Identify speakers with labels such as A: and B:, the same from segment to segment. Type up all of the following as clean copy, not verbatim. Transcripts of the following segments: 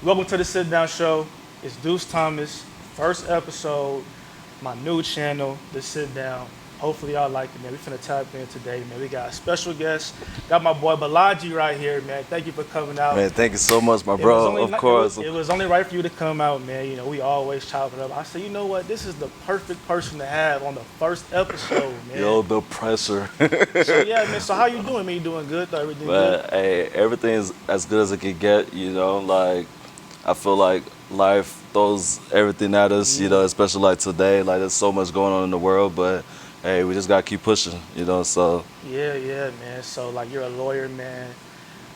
A: Welcome to the Sit Down Show. It's Deuce Thomas, first episode, my new channel, The Sit Down. Hopefully y'all like it, man. We finna tap in today, man. We got a special guest. Got my boy Bolaji right here, man. Thank you for coming out.
B: Man, thank you so much, my bro. Of course.
A: It was only right for you to come out, man. You know, we always chop it up. I said, you know what? This is the perfect person to have on the first episode, man.
B: Yo, the pressure.
A: So yeah, man. So how you doing, man? You doing good? Everything good?
B: Hey, everything is as good as it can get, you know, like I feel like life throws everything at us, you know, especially like today, like there's so much going on in the world, but hey, we just gotta keep pushing, you know, so.
A: Yeah, man. So like you're a lawyer, man.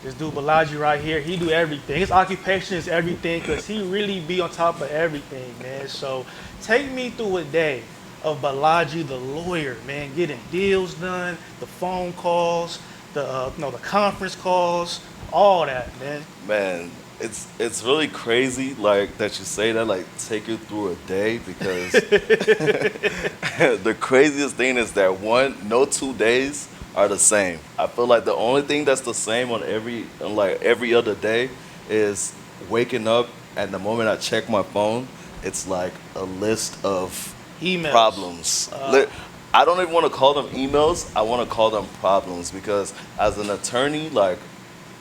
A: This dude Bolaji right here, he do everything. His occupation is everything because he really be on top of everything, man. So take me through a day of Bolaji the lawyer, man, getting deals done, the phone calls, the the conference calls, all that, man.
B: Man, it's really crazy like that you say that, like take you through a day, because the craziest thing is that no 2 days are the same. I feel like the only thing that's the same on every other day is waking up, and the moment I check my phone, it's like a list of
A: Emails.
B: Problems. I don't even want to call them emails. I want to call them problems, because as an attorney, like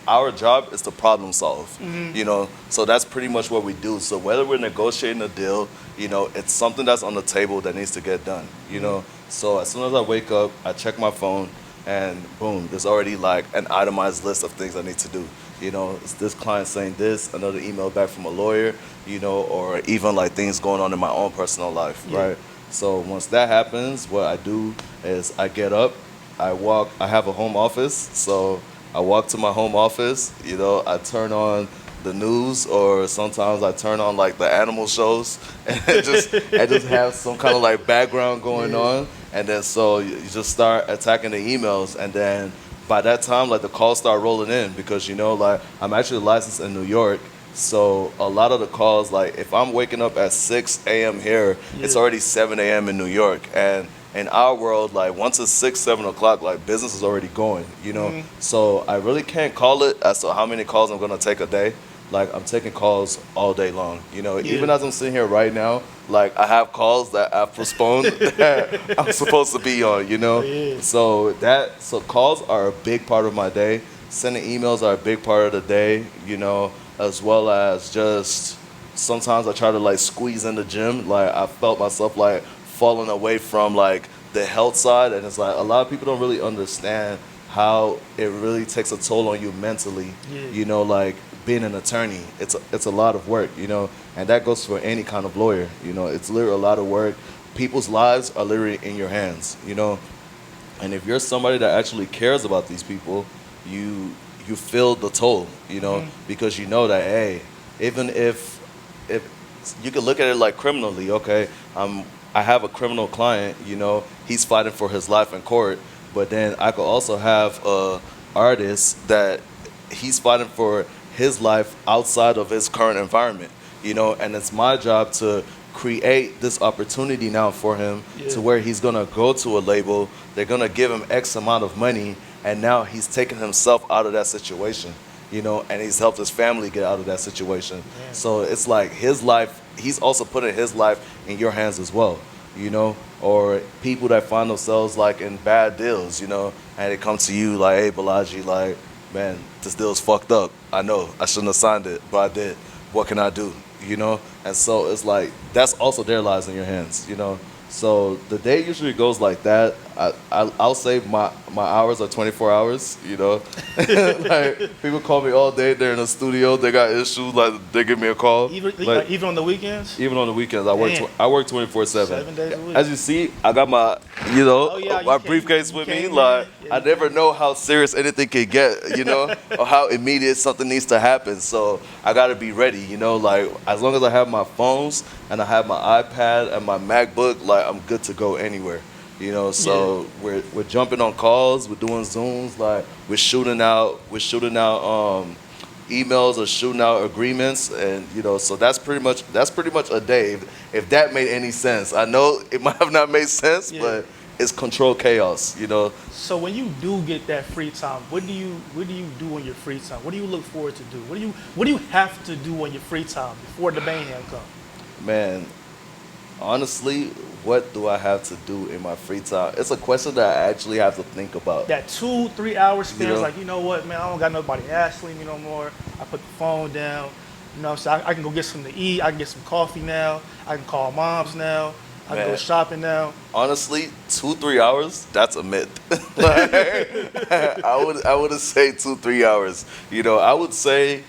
B: our job is to problem solve, you know, so that's pretty much what we do. So whether we're negotiating a deal, you know, it's something that's on the table that needs to get done, you know. So as soon as I wake up, I check my phone, and boom, there's already like an itemized list of things I need to do. You know, it's this client saying this, another email back from a lawyer, you know, or even like things going on in my own personal life, right? So once that happens, what I do is I get up, I have a home office, so I walk to my home office, you know, I turn on the news, or sometimes I turn on like the animal shows and just have some kind of like background going on. And then so you just start attacking the emails, and then by that time, like the calls start rolling in, because, you know, like I'm actually licensed in New York. So a lot of the calls, like if I'm waking up at 6 a.m. here, it's already 7 a.m. in New York. And in our world, like once it's 6, 7 o'clock, like business is already going, you know? So I really can't call it as to how many calls I'm gonna take a day. Like I'm taking calls all day long, you know? Even as I'm sitting here right now, like I have calls that I've postponed that I'm supposed to be on, you know? So calls are a big part of my day. Sending emails are a big part of the day, you know, as well as just sometimes I try to like squeeze in the gym. Like I felt myself like falling away from like the health side, and it's like a lot of people don't really understand how it really takes a toll on you mentally. You know, like being an attorney, it's a lot of work, you know, and that goes for any kind of lawyer. You know, it's literally a lot of work. People's lives are literally in your hands, you know, and if you're somebody that actually cares about these people, you feel the toll, you know, because you know that, hey, even if you can look at it like criminally, okay, I have a criminal client, you know, he's fighting for his life in court, but then I could also have a artist that he's fighting for his life outside of his current environment, you know, and it's my job to create this opportunity now for him to where he's gonna go to a label, they're gonna give him X amount of money, and now he's taken himself out of that situation, you know, and he's helped his family get out of that situation. So it's like his life, he's also putting his life in your hands as well, you know, or people that find themselves like in bad deals, you know, and they come to you like, hey, Bolaji, like, man, this deal's fucked up. I know I shouldn't have signed it, but I did. What can I do? You know? And so it's like, that's also their lives in your hands, you know? So the day usually goes like that. I'll say my hours are 24 hours, you know? Like, people call me all day. They're in the studio. They got issues. Like, they give me a call.
A: Even on the weekends?
B: Even on the weekends. I work 24/7.
A: 7 days a week.
B: As you see, I got my, you know, my briefcase with me. Like, I never know how serious anything can get, you know, or how immediate something needs to happen. So I got to be ready, you know? Like, as long as I have my phones and I have my iPad and my MacBook, like, I'm good to go anywhere. You know, so we're jumping on calls, we're doing Zooms, like we're shooting out emails or shooting out agreements, and you know, so that's pretty much a day. If that made any sense, I know it might have not made sense, but it's control chaos, you know.
A: So when you do get that free time, what do you do on your free time? What do you look forward to do? What do you have to do on your free time before the mayhem comes?
B: Man, honestly, what do I have to do in my free time? It's a question that I actually have to think about.
A: That 2-3 hour spend
B: You
A: is
B: know?
A: like, you know what, man, I don't got nobody asking me no more. I put the phone down. You know what I'm saying? I can go get something to eat. I can get some coffee now. I can call moms now. I can go
B: Man.
A: shopping now.
B: Honestly, 2-3 hours, that's a myth. Like, I wouldn't say 2-3 hours. You know, I would say,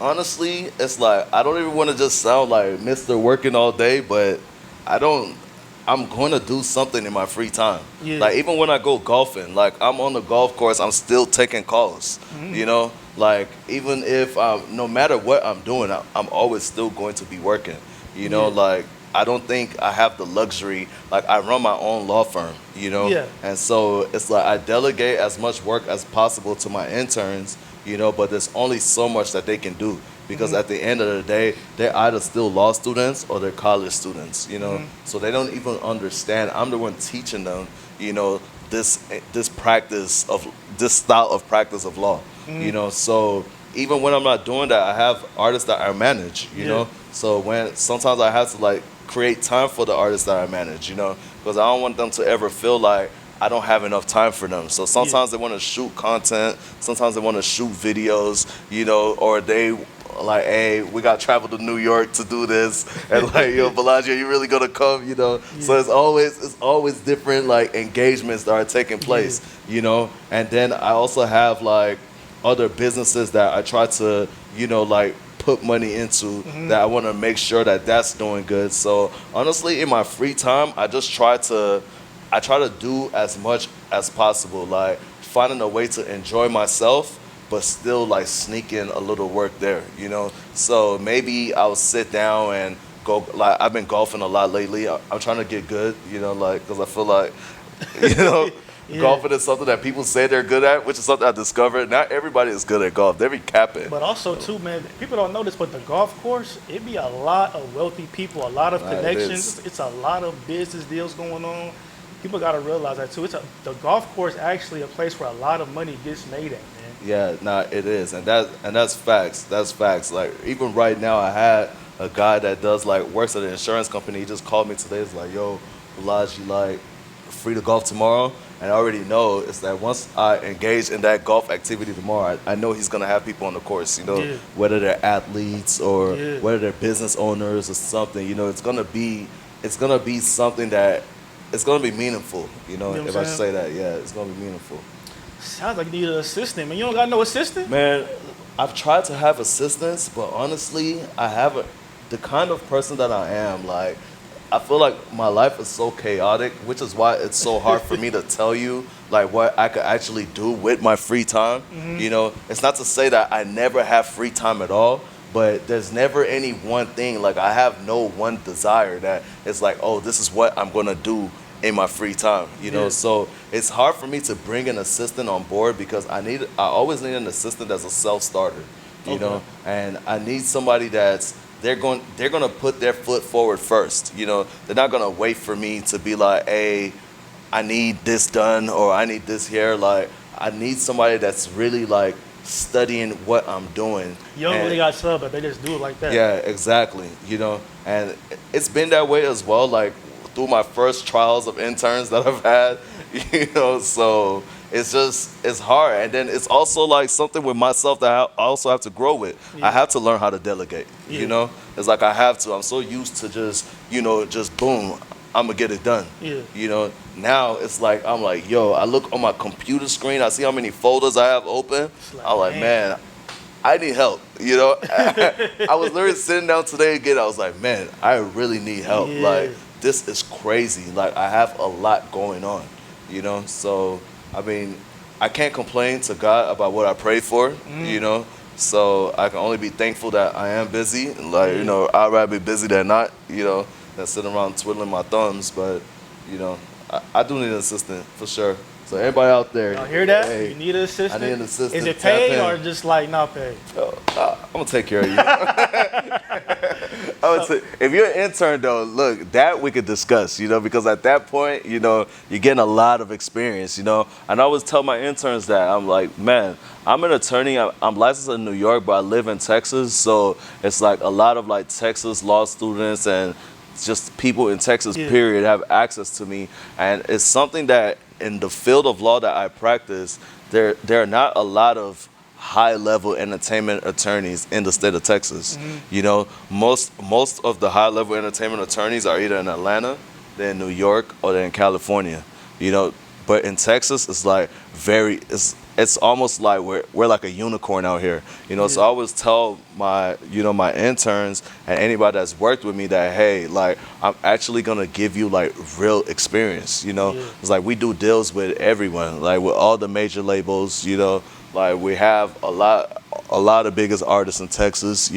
B: honestly, it's like, I don't even want to just sound like Mr. Working all day, but I'm going to do something in my free time.
A: Yeah.
B: Like, even when I go golfing, like, I'm on the golf course, I'm still taking calls, you know? Like, even if, no matter what I'm doing, I'm always still going to be working, you know?
A: Yeah.
B: Like, I don't think I have the luxury, like, I run my own law firm, you know?
A: Yeah.
B: And so it's like I delegate as much work as possible to my interns, you know, but there's only so much that they can do. Because at the end of the day, they're either still law students or they're college students, you know. So they don't even understand. I'm the one teaching them, you know, this style of practice of law, you know. So even when I'm not doing that, I have artists that I manage, you know. So when sometimes I have to like create time for the artists that I manage, you know, because I don't want them to ever feel like I don't have enough time for them. So sometimes they want to shoot content, sometimes they want to shoot videos, you know, or they like, hey, we got to travel to New York to do this, and like, yo, Bolaji, are you really gonna come? You know, so it's always different like engagements that are taking place, you know. And then I also have like other businesses that I try to, you know, like put money into that I want to make sure that that's doing good. So honestly, in my free time, I try to do as much as possible, like finding a way to enjoy myself, but still like sneak in a little work there, you know? So maybe I'll sit down and go, like I've been golfing a lot lately. I'm trying to get good, you know, like, because I feel like, you know, golfing is something that people say they're good at, which is something I discovered. Not everybody is good at golf. They be capping.
A: But also too, man, people don't know this, but the golf course, it be a lot of wealthy people, a lot of connections. It's a lot of business deals going on. People got to realize that too. The golf course actually a place where a lot of money gets made at, man.
B: Yeah, nah, it is, and that's facts. That's facts. Like even right now, I had a guy that works at an insurance company. He just called me today. He's like, "Yo, Bolaji, like, free to golf tomorrow?" And I already know it's that once I engage in that golf activity tomorrow, I know he's gonna have people on the course. You know, whether they're athletes or whether they're business owners or something. You know, it's gonna be something that it's gonna be meaningful. You know if I should say that, yeah, it's gonna be meaningful.
A: Sounds like you need an assistant, man. You don't got no assistant?
B: Man, I've tried to have assistants, but honestly, the kind of person that I am, like, I feel like my life is so chaotic, which is why it's so hard for me to tell you, like, what I could actually do with my free time. You know, it's not to say that I never have free time at all, but there's never any one thing. Like, I have no one desire that it's like, oh, this is what I'm going to do in my free time, you know. So it's hard for me to bring an assistant on board because I always need an assistant that's a self-starter, you know, and I need somebody that's they're going to put their foot forward first, you know. They're not going to wait for me to be like, hey, I need this done or I need this here. Like, I need somebody that's really like studying what I'm doing.
A: You don't really got sub, but they just do it like that.
B: Yeah, exactly, you know, and it's been that way as well, like through my first trials of interns that I've had, you know, so it's hard. And then it's also like something with myself that I also have to grow with. I have to learn how to delegate, you know. It's like I have to. I'm so used to just, you know, just boom, I'm gonna get it done. You know, now it's like, I'm like, yo, I look on my computer screen, I see how many folders I have open. I'm like, man, I need help, you know. I was literally sitting down today again, I was like, man, I really need help. Like, this is crazy. Like, I have a lot going on, you know. So, I mean, I can't complain to God about what I pray for, you know. So I can only be thankful that I am busy. Like, you know, I'd rather be busy than not, you know, than sitting around twiddling my thumbs. But, you know, I do need an assistant for sure. So everybody out there,
A: y'all hear that?
B: Hey,
A: you need an assistant?
B: I need an assistant.
A: Is it paid or just like not paid?
B: I'm gonna take care of you. I'm gonna if you're an intern though, look, that we could discuss, because at that point, you're getting a lot of experience, And I always tell my interns that I'm like, man, I'm an attorney. I'm licensed in New York, but I live in Texas, so it's like a lot of like Texas law students and just people in Texas, period, have access to me, and it's something that in the field of law that I practice, there are not a lot of high-level entertainment attorneys in the state of Texas. Most of the high-level entertainment attorneys are either in Atlanta, they're in New York, or they're in California. But in Texas, it's like it's almost like we're like a unicorn out here. So I always tell my my interns and anybody that's worked with me that, hey, like I'm actually gonna give you like real experience. It's like we do deals with everyone, like with all the major labels. Like we have a lot of biggest artists in Texas,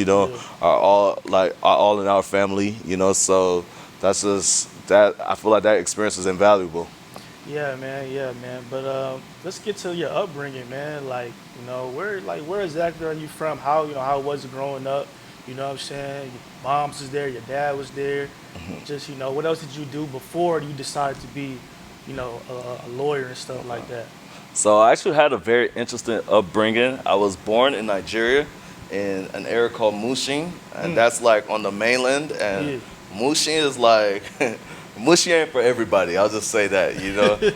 B: are all in our family, So that's just that. I feel like that experience is invaluable.
A: Yeah, man. But let's get to your upbringing, man. Like, where exactly are you from? How was it growing up? You know what I'm saying? Your mom's was there, your dad was there. Just, what else did you do before you decided to be, a lawyer and stuff like that?
B: So I actually had a very interesting upbringing. I was born in Nigeria in an area called Mushin, and that's like on the mainland. And Mushin is like, Mushin ain't for everybody. I'll just say that,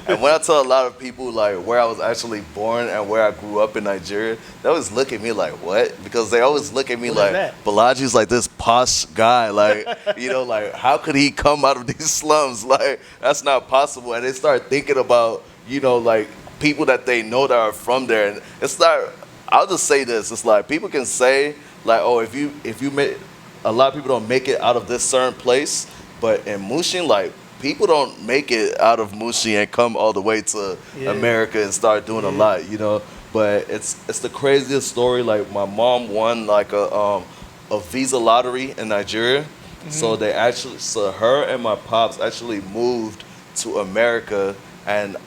B: And when I tell a lot of people like where I was actually born and where I grew up in Nigeria, they always look at me like, what? Because they always look at me like, Bolaji's like this posh guy, like, like how could he come out of these slums? Like that's not possible. And they start thinking about, like people that they know that are from there, and it's not. I'll just say this: it's like people can say like, oh, if you make, a lot of people don't make it out of this certain place, but in Mushin, like people don't make it out of Mushin and come all the way to America and start doing a lot, But it's the craziest story. Like my mom won like a visa lottery in Nigeria, so her and my pops actually moved to America, and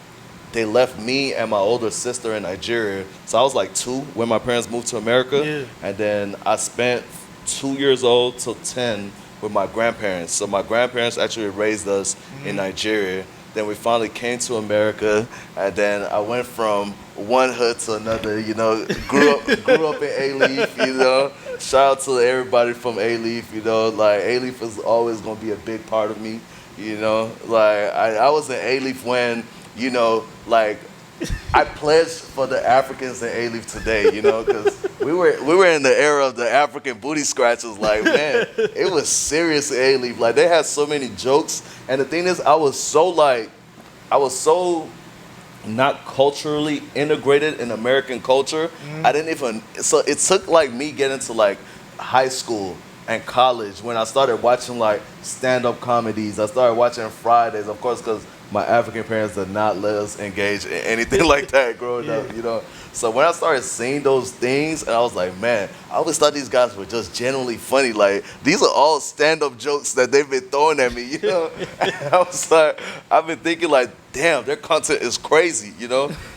B: they left me and my older sister in Nigeria. So I was like 2 when my parents moved to America. And then I spent 2 years old till 10 with my grandparents. So my grandparents actually raised us in Nigeria. Then we finally came to America, and then I went from one hood to another, grew up in Alief, Shout out to everybody from Alief, like Alief is always gonna be a big part of me, Like I was in Alief when like I pledged for the Africans in Alief today, because we were in the era of the African booty scratchers. Like, man, it was serious in Alief. Like, they had so many jokes, and the thing is, I was so not culturally integrated in American culture. I didn't even. So it took like me getting to like high school and college when I started watching like stand-up comedies. I started watching Fridays, of course, because my African parents did not let us engage in anything like that growing up, So when I started seeing those things, and I was like, man, I always thought these guys were just genuinely funny. Like, these are all stand-up jokes that they've been throwing at me, And I was like, I've been thinking like, damn, their content is crazy,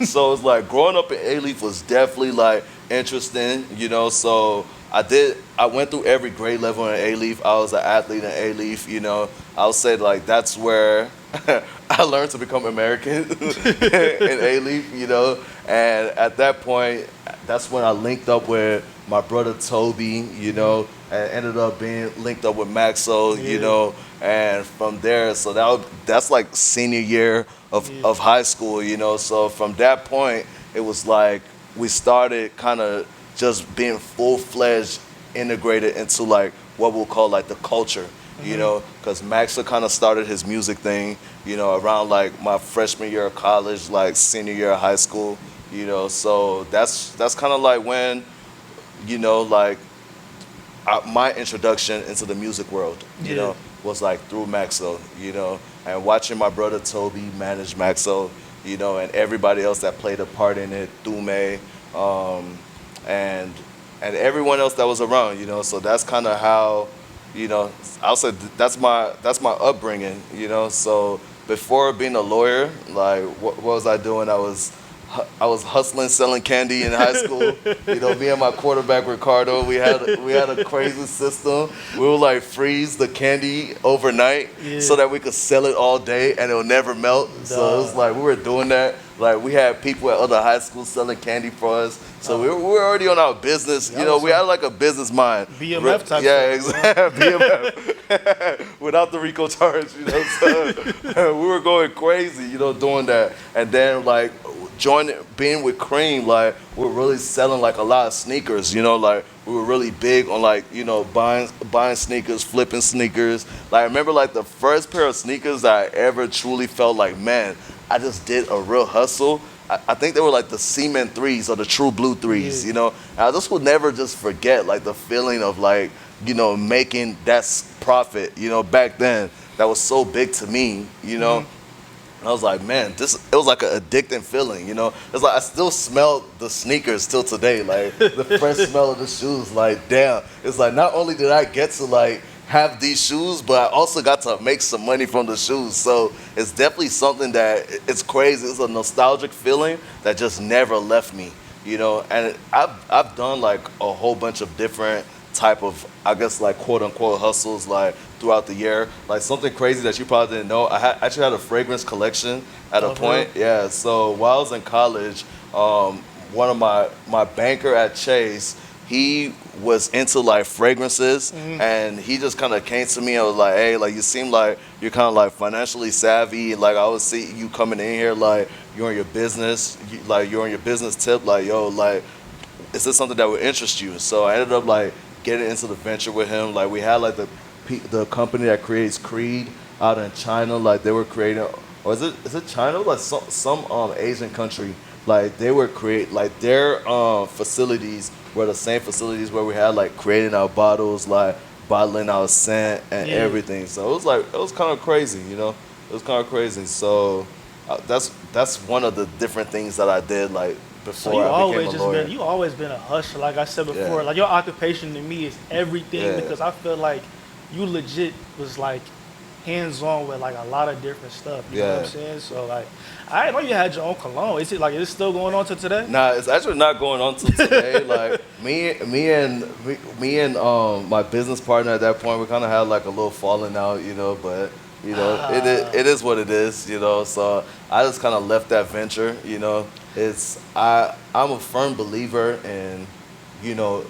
B: So it's like growing up in Alief was definitely like interesting, So I went through every grade level in Alief. I was an athlete in Alief, I would say like that's where I learned to become American in Alief, And at that point, that's when I linked up with my brother Toby, and ended up being linked up with Maxo, And from there, so that's like senior year of high school, So from that point, it was like we started kind of just being full-fledged integrated into like what we'll call like the culture, because Maxo kind of started his music thing, around like my freshman year of college, like senior year of high school, So that's kind of like when, like my introduction into the music world, was like through Maxo, and watching my brother Toby manage Maxo, and everybody else that played a part in it, Dume, and everyone else that was around, So that's kind of how, I'll say that's my upbringing, So before being a lawyer, like what was I doing? I was I was hustling, selling candy in high school. You know, me and my quarterback Ricardo, we had a crazy system. We would like freeze the candy overnight so that we could sell it all day and it would never melt. So it was like we were doing that. Like we had people at other high schools selling candy for us. So we were already on our business. You know, we had like a business mind.
A: BMF type.
B: Yeah, exactly. BMF. Without the RICO charge, you know. So we were going crazy, you know, doing that. And then like being with Cream, like we're really selling like a lot of sneakers, you know, like we were really big on like, you know, buying sneakers, flipping sneakers. Like I remember like the first pair of sneakers that I ever truly felt like, man, I just did a real hustle. I think they were like the Cement 3s or the True Blue 3s, you know. And I just would never just forget like the feeling of like, you know, making that profit, you know, back then. That was so big to me, you know. And I was like, man, it was like an addicting feeling, you know. It's like I still smell the sneakers till today, like the fresh smell of the shoes. Like, damn, it's like not only did I get to like have these shoes, but I also got to make some money from the shoes. So it's definitely something that it's crazy. It's a nostalgic feeling that just never left me, you know. And I've done like a whole bunch of different type of, I guess, like quote unquote hustles like throughout the year. Like something crazy that you probably didn't know, actually had a fragrance collection at a point. Yeah, so while I was in college, one of my banker at Chase, he was into like fragrances, and he just kind of came to me and was like, hey, like you seem like you're kind of like financially savvy, like I always see you coming in here like you're on your business, you're on your business tip, like yo, like is this something that would interest you? So I ended up like getting into the venture with him. Like we had like the company that creates Creed out in China, like they were creating, or is it China, like some Asian country, like they were like their facilities were the same facilities where we had like creating our bottles, like bottling our scent and everything. So it was kind of crazy, you know. It was kind of crazy. So that's one of the different things that I did like before I became a lawyer.
A: You always been a hustler, like I said before. Like your occupation to me is everything because I feel like you legit was like hands-on with like a lot of different stuff. You know what I'm saying? So like, I didn't know you had your own cologne. Is it still going on to today?
B: Nah, it's actually not going on to today. Like me and my business partner at that point, we kind of had like a little falling out, you know. But you know, it is what it is, you know. So I just kind of left that venture, you know. I'm a firm believer in, you know,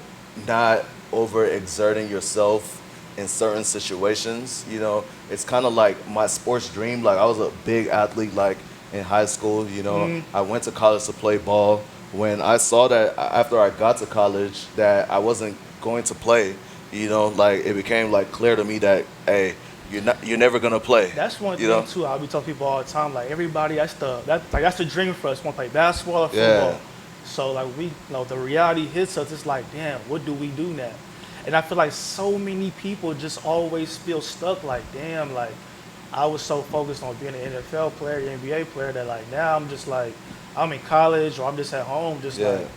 B: not overexerting yourself in certain situations, you know. It's kind of like my sports dream. Like I was a big athlete, like in high school, you know. I went to college to play ball. When I saw that after I got to college that I wasn't going to play, you know, like it became like clear to me that, hey, you're never gonna play.
A: That's one thing too. I'll be telling people all the time, like everybody, that's the dream for us. Want to play basketball or football. So like the reality hits us. It's like, damn, what do we do now? And I feel like so many people just always feel stuck. Like, damn, like I was so focused on being an NFL player, NBA player, that like now I'm just like I'm in college or I'm just at home, just like,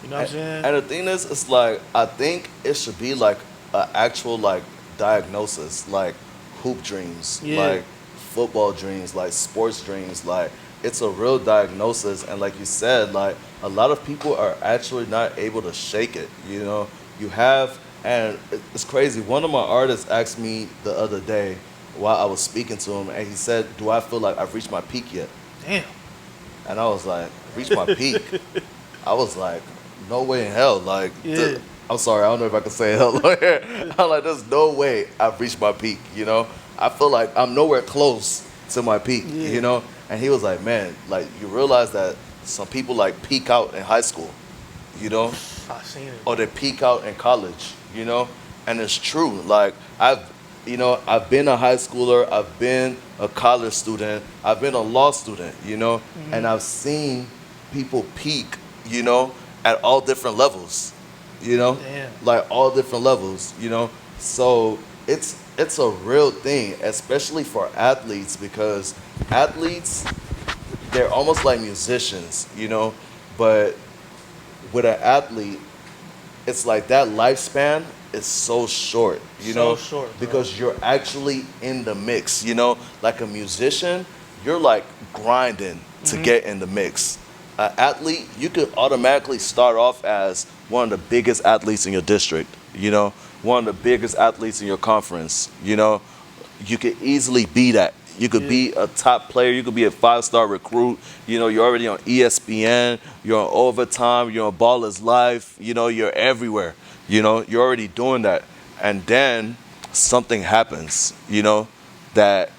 A: you know what I'm saying?
B: And the thing is, it's like I think it should be like an actual like diagnosis, like hoop dreams, like football dreams, like sports dreams, like it's a real diagnosis. And like you said, like a lot of people are actually not able to shake it, you know. And it's crazy, one of my artists asked me the other day while I was speaking to him, and he said, do I feel like I've reached my peak yet?
A: Damn.
B: And I was like, reach my peak? I was like, no way in hell. Like, I'm sorry, I don't know if I can say hell. I'm like, there's no way I've reached my peak, you know? I feel like I'm nowhere close to my peak, you know? And he was like, man, like, you realize that some people, like, peak out in high school, you know?
A: I've seen it.
B: Or they peak out in college, you know? And it's true. Like, I've been a high schooler, I've been a college student, I've been a law student, you know? And I've seen people peak, you know, at all different levels, you know? Like all different levels, you know? So it's a real thing, especially for athletes, because athletes, they're almost like musicians, you know? But with an athlete, it's like that lifespan is so short, you know?
A: So short,
B: because you're actually in the mix, you know? Like a musician, you're like grinding to get in the mix. an athlete, you could automatically start off as one of the biggest athletes in your district, you know, one of the biggest athletes in your conference, you know. You could easily be that. You could be a top player. You could be a 5-star recruit. You know, you're already on ESPN. You're on Overtime. You're on Ballers Life. You know, you're everywhere. You know, you're already doing that. And then something happens, you know, that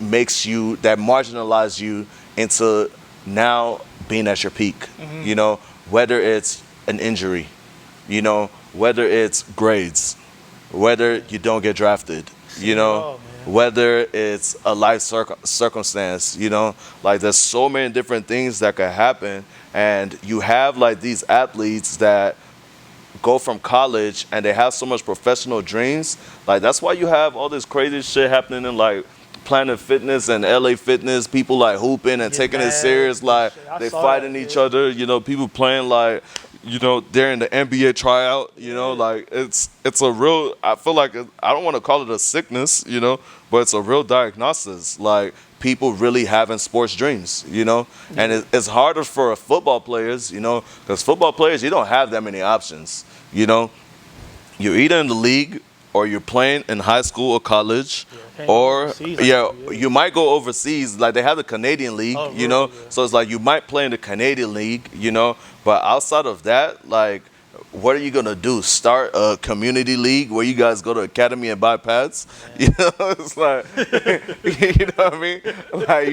B: that marginalizes you into now being at your peak, you know, whether it's an injury, you know, whether it's grades, whether you don't get drafted, you know, whether it's a life circumstance, you know, like there's so many different things that could happen. And you have like these athletes that go from college and they have so much professional dreams. Like that's why you have all this crazy shit happening in like Planet Fitness and LA Fitness, people like hooping and taking it serious, like they fighting each other, you know, people playing like, you know, they're in the NBA tryout, you know, like it's a real, I feel like, I don't want to call it a sickness, you know, but it's a real diagnosis, like people really having sports dreams, you know, and it's harder for football players, you know, because football players, you don't have that many options, you know, you're either in the league or you're playing in high school or college, or you might go overseas. Like they have the Canadian League, you know, so it's like you might play in the Canadian League, you know, but outside of that, like, what are you gonna do? Start a community league where you guys go to academy and buy pads? You know, it's like, you know what I mean? Like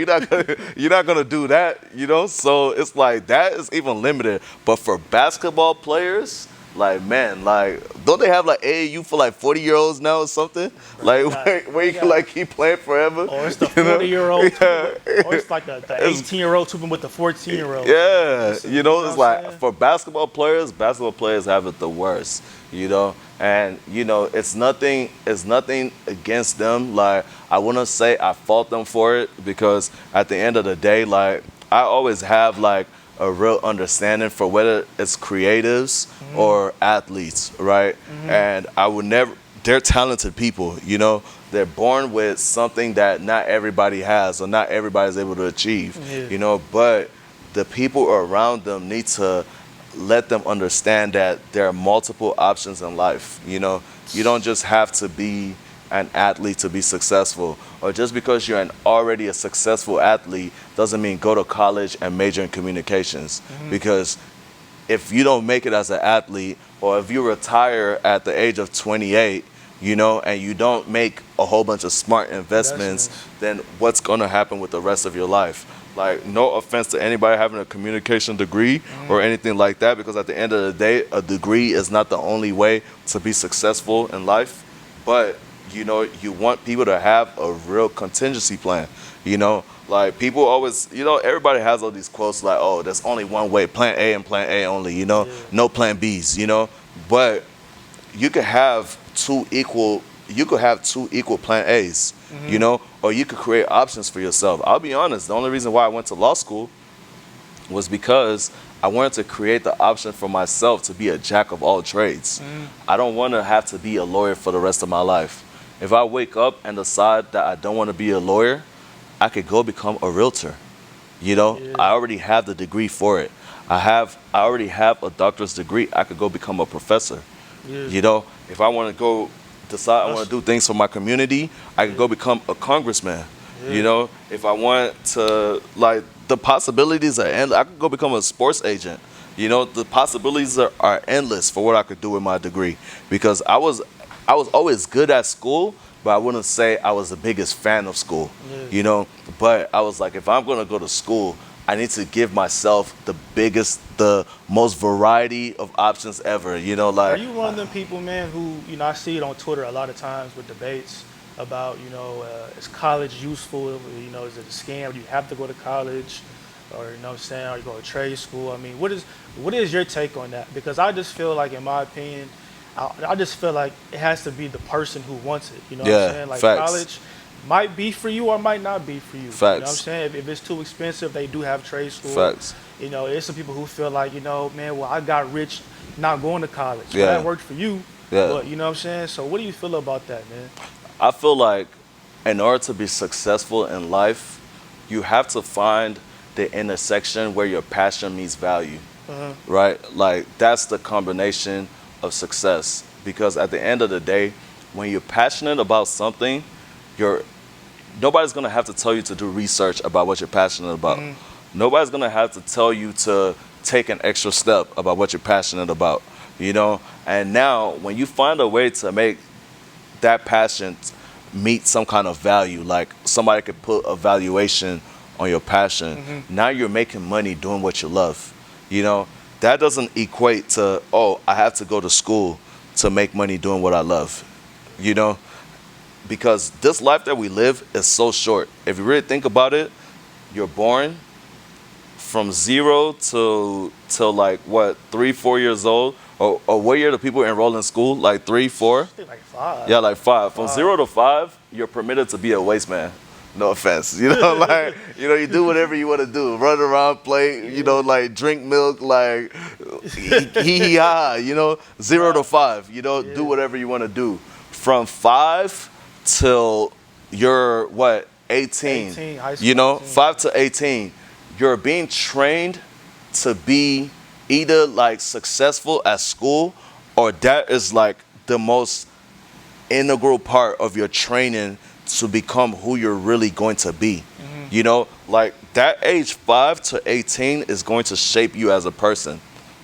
B: you're not gonna do that, you know. So it's like that is even limited. But for basketball players, like, man, like, don't they have like AAU for like 40-year-olds now or something? Like where you can like keep playing forever?
A: Or it's the 40-year-old, or it's like the 18-year-old tupping with the 14-year-old.
B: Yeah, you know, it's like for basketball players have it the worst, you know. And you know, it's nothing against them. Like I wouldn't say I fault them for it, because at the end of the day, like I always have like a real understanding for whether it's creatives or athletes, right? And I would never, they're talented people, you know, they're born with something that not everybody has or not everybody's able to achieve, you know, but the people around them need to let them understand that there are multiple options in life, you know. You don't just have to be an athlete to be successful, or just because you're already a successful athlete doesn't mean go to college and major in communications. Because if you don't make it as an athlete, or if you retire at the age of 28, you know, and you don't make a whole bunch of smart investments, then what's going to happen with the rest of your life? Like, no offense to anybody having a communication degree or anything like that, because at the end of the day, a degree is not the only way to be successful in life. But you know, you want people to have a real contingency plan, you know? Like, people always, you know, everybody has all these quotes like, oh, there's only one way, plan A and plan A only, you know? No plan Bs, you know? But you could have two equal plan As, you know? Or you could create options for yourself. I'll be honest, the only reason why I went to law school was because I wanted to create the option for myself to be a jack of all trades. I don't want to have to be a lawyer for the rest of my life. If I wake up and decide that I don't want to be a lawyer, I could go become a realtor. You know, I already have the degree for it. I already have a doctor's degree. I could go become a professor. You know, if I want to go decide I want to do things for my community, I could go become a congressman. You know, if I want to, like, the possibilities are endless. I could go become a sports agent. You know, the possibilities are endless for what I could do with my degree, because I was always good at school, but I wouldn't say I was the biggest fan of school, you know. But I was like, if I'm going to go to school, I need to give myself the most variety of options ever, you know. Like,
A: are you one of them people, man, who, you know, I see it on Twitter a lot of times with debates about, you know, is college useful? You know, is it a scam? Do you have to go to college? Or, you know what I'm saying, or you go to trade school? I mean, what is your take on that? Because I just feel like, in my opinion, I just feel like it has to be the person who wants it. You know what I'm saying? Like, college might be for you or might not be for you. You know what I'm saying? If it's too expensive, they do have trade school. You know, there's some people who feel like, you know, man, well, I got rich not going to college. Well, that worked for you. But, you know what I'm saying? So what do you feel about that, man?
B: I feel like in order to be successful in life, you have to find the intersection where your passion meets value, right? Like that's the combination of success. Because at the end of the day, when you're passionate about something, nobody's gonna have to tell you to do research about what you're passionate about. Nobody's gonna have to tell you to take an extra step about what you're passionate about, you know? And now when you find a way to make that passion meet some kind of value, like somebody could put a valuation on your passion, now you're making money doing what you love, you know? That doesn't equate to, oh, I have to go to school to make money doing what I love, you know? Because this life that we live is so short. If you really think about it, you're born from 0 to like what, 3, 4 years old, or what year do people enroll in school? Like 3, 4?
A: I think like 5.
B: Yeah, like 5. From 0 to 5, you're permitted to be a waste man. No offense, you know, like, you know, you do whatever you want to do, run around, play, you know, like drink milk, like hee ha, you know, 0 to 5, you know, do whatever you want to do. From 5 till you're what, 18,
A: 18, high school,
B: you know,
A: 18.
B: 5 to 18, you're being trained to be either like successful at school, or that is like the most integral part of your training to become who you're really going to be. You know, like that age 5 to 18 is going to shape you as a person,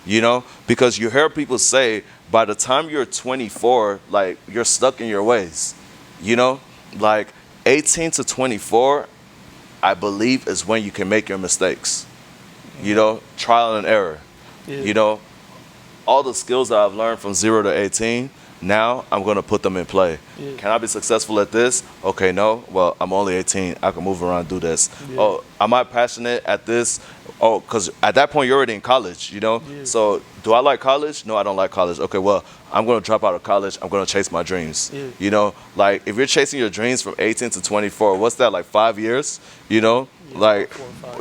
B: you know, because you hear people say by the time you're 24, like you're stuck in your ways, you know, like 18 to 24, I believe is when you can make your mistakes, you know, trial and error, you know, all the skills that I've learned from 0 to 18, now I'm going to put them in play. Can I be successful at this? Okay, no. Well, I'm only 18. I can move around, do this. Oh, am I passionate at this? Oh, because at that point, you're already in college, you know? So do I like college? No, I don't like college. Okay, well, I'm going to drop out of college. I'm going to chase my dreams. You know, like if you're chasing your dreams from 18 to 24, what's that, like 5 years? You know? Like,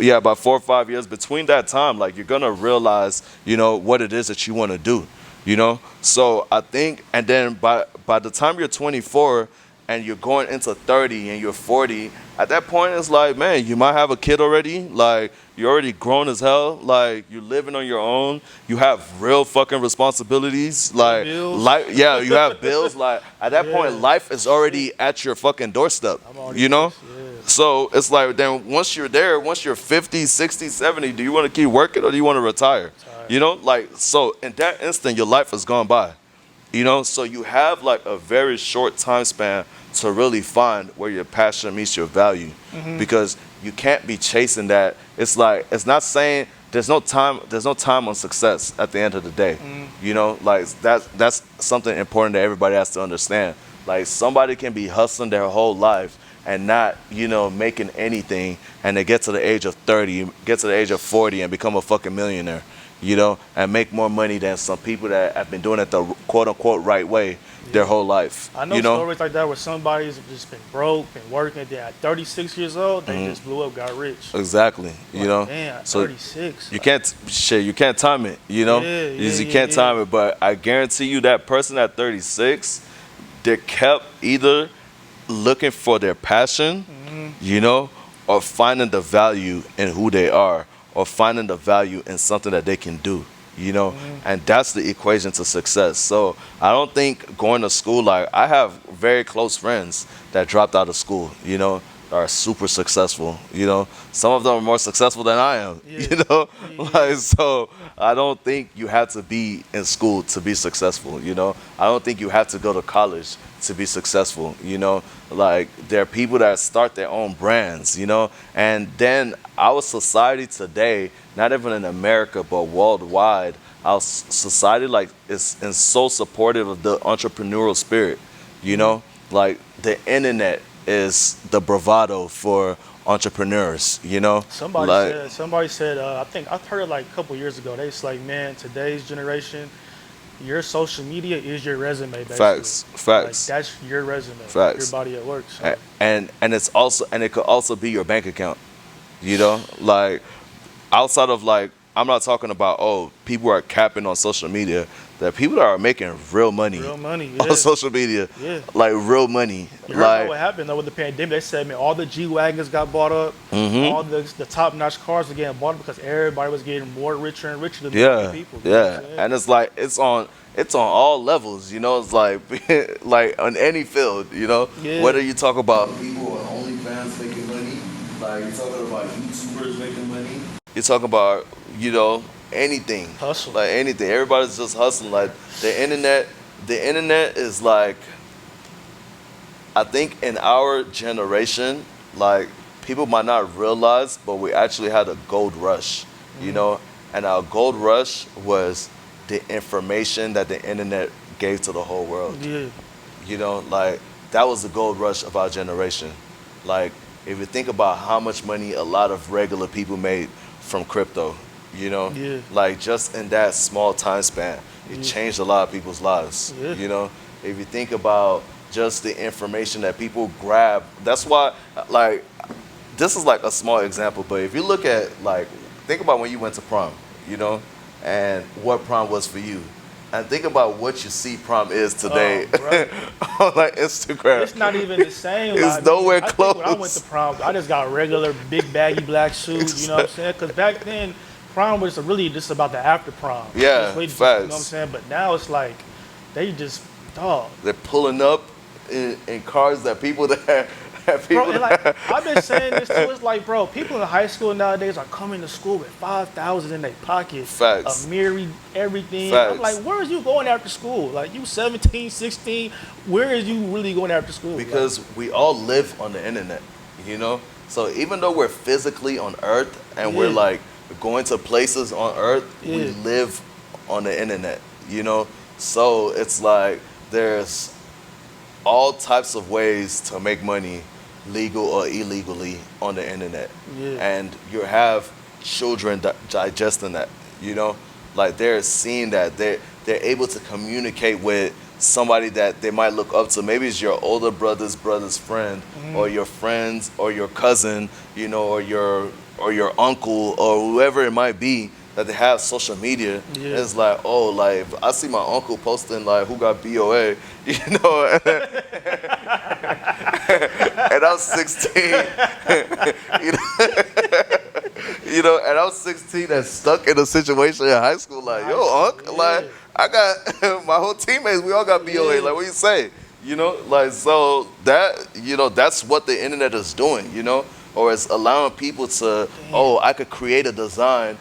B: about 4 or 5 years. Between that time, like you're going to realize, you know, what it is that you want to do. You know, so I think, and then by the time you're 24 and you're going into 30 and you're 40, at that point it's like, man, you might have a kid already. Like you're already grown as hell. Like you're living on your own. You have real fucking responsibilities. Like, you have bills. Like at that point, life is already at your fucking doorstep. You know. So it's like, then once you're there, once you're 50, 60, 70, do you want to keep working or do you want to retire? You know, like, so in that instant, your life has gone by, you know, so you have like a very short time span to really find where your passion meets your value, because you can't be chasing that. It's like, it's not saying there's no time on success at the end of the day, you know, like that's something important that everybody has to understand. Like somebody can be hustling their whole life and not, you know, making anything, and they get to the age of 30, get to the age of 40 and become a fucking millionaire, you know, and make more money than some people that have been doing it the quote-unquote right way their whole life.
A: I know, stories like that where somebody's just been broke, been working, they're at 36 years old, they just blew up, got rich.
B: Exactly, you know.
A: Man, at
B: so
A: 36.
B: You can't time it, you know. You can't time it, but I guarantee you that person at 36, they kept either looking for their passion, you know, or finding the value in who they are, or finding the value in something that they can do, you know, and that's the equation to success. So I don't think going to school, like I have very close friends that dropped out of school, you know, are super successful, you know. Some of them are more successful than I am, you know. Like, so I don't think you have to be in school to be successful, you know. I don't think you have to go to college to be successful, you know. Like there are people that start their own brands, you know. And then our society today, not even in America but worldwide, our society like is so supportive of the entrepreneurial spirit, you know. Like the internet is the bravado for entrepreneurs, you know.
A: Somebody said I think I heard it like a couple years ago, they was like, man, today's generation, your social media is your resume, basically.
B: Facts.
A: Like, that's your resume.
B: Facts.
A: Your body at work. So.
B: And it's also, and it could also be your bank account, you know. Like outside of like, I'm not talking about, oh, people are capping on social media. there are people that are making real money,
A: yeah.
B: on social media,
A: Yeah.
B: like real money.
A: You heard about what happened though with the pandemic? They said, man, all the G wagons got bought up, all the top notch cars were getting bought up because everybody was getting more richer and richer than the people. You know what I'm saying?
B: And it's like it's on all levels. You know, it's like like on any field. You know, whether you talk about people on OnlyFans making money, like you're talking about YouTubers making money, you're talking about anything,
A: Hustle.
B: like anything. Everybody's just hustling. Like the internet is like, I think in our generation, like people might not realize, but we actually had a gold rush, and our gold rush was the information that the internet gave to the whole world. Like that was the gold rush of our generation. Like if you think about how much money a lot of regular people made from crypto, like just in that small time span, it changed a lot of people's lives. If you think about just the information that people grab, that's why, like, this is like a small example, but if you look at, like, think about when you went to prom, and what prom was for you. And think about what you see prom is today on like Instagram.
A: It's not even the same.
B: It's nowhere close.
A: When I went to prom, I just got a regular big baggy black suit. You know what I'm saying? Because back then, prom was really just about the after prom.
B: Yeah,
A: facts.
B: You
A: know what I'm saying? But now it's like they just
B: they're pulling up in cars that people that.
A: Bro, and like, I've been saying this too. It's like, bro, people in high school nowadays are coming to school with $5,000 in their pocket,
B: Facts.
A: a mirror, everything.
B: Facts.
A: I'm like, where is you going after school? Like, you 17, 16, where is you really going after school?
B: Because we all live on the internet, So even though we're physically on Earth and we're like going to places on Earth, we live on the internet, So it's like there's all types of ways to make money, legal or illegally, on the internet. And you have children digesting that, like they're seeing that they're able to communicate with somebody that they might look up to. Maybe it's your older brother's friend, or your friends, or your cousin, or your uncle, or whoever it might be, that they have social media. It's like, oh, like if I see my uncle posting like who got BOA, and I was 16, and I was 16 and stuck in a situation in high school, like, yo, Unc, like I got my whole teammates, we all got BOA, like what you say, like so that that's what the internet is doing, or it's allowing people to, oh, I could create a design,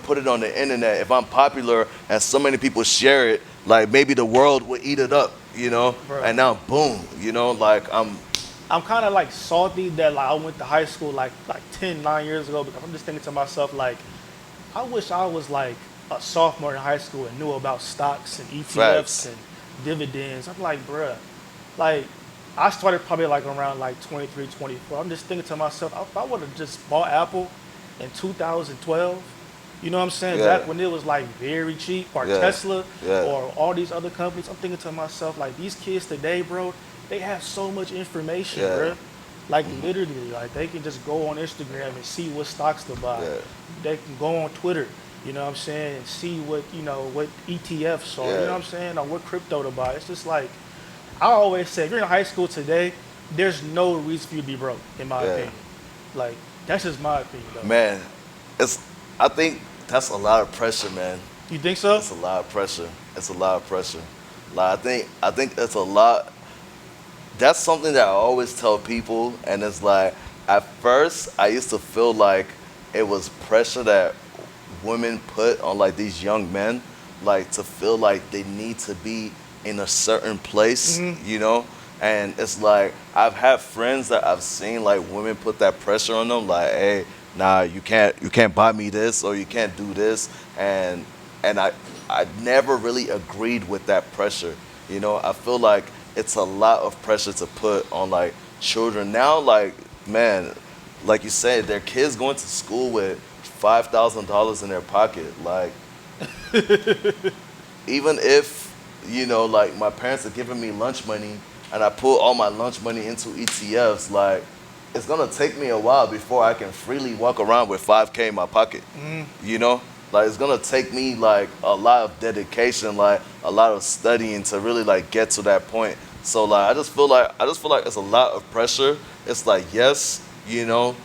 B: put it on the internet. If I'm popular and so many people share it, like maybe the world would eat it up,
A: Bro.
B: And now boom, like
A: I'm kind of like salty that like I went to high school like 9 years ago, because I'm just thinking to myself, like, I wish I was like a sophomore in high school and knew about stocks and ETFs
B: Facts.
A: and dividends. I'm like, bruh, like I started probably like around like 23, 24. I'm just thinking to myself, if I would have just bought Apple in 2012, you know what I'm saying? Back when it was like very cheap, or Tesla, or all these other companies, I'm thinking to myself, like, these kids today, bro, they have so much information, bro. Like literally, like they can just go on Instagram and see what stocks to buy. They can go on Twitter, you know what I'm saying, and see what what ETFs are, you know what I'm saying, or what crypto to buy. It's just like, I always say, if you're in high school today, there's no reason for you to be broke, in my opinion. Like, that's just my opinion, though.
B: Man, I think that's a lot of pressure, man.
A: You think so?
B: It's a lot of pressure. It's a lot of pressure. Like I think it's a lot. That's something that I always tell people, and it's like, at first I used to feel like it was pressure that women put on like these young men, like to feel like they need to be in a certain place, and it's like I've had friends that I've seen like women put that pressure on them, like, hey, nah, you can't buy me this, or you can't do this, and I never really agreed with that pressure. I feel like it's a lot of pressure to put on like children now. Like, man, like you said, their kids going to school with $5,000 in their pocket. Like, even if like my parents are giving me lunch money and I put all my lunch money into ETFs, like, it's gonna take me a while before I can freely walk around with $5K in my pocket. Like it's gonna take me like a lot of dedication, like a lot of studying to really like get to that point. So like I just feel like it's a lot of pressure. It's like yes, you know,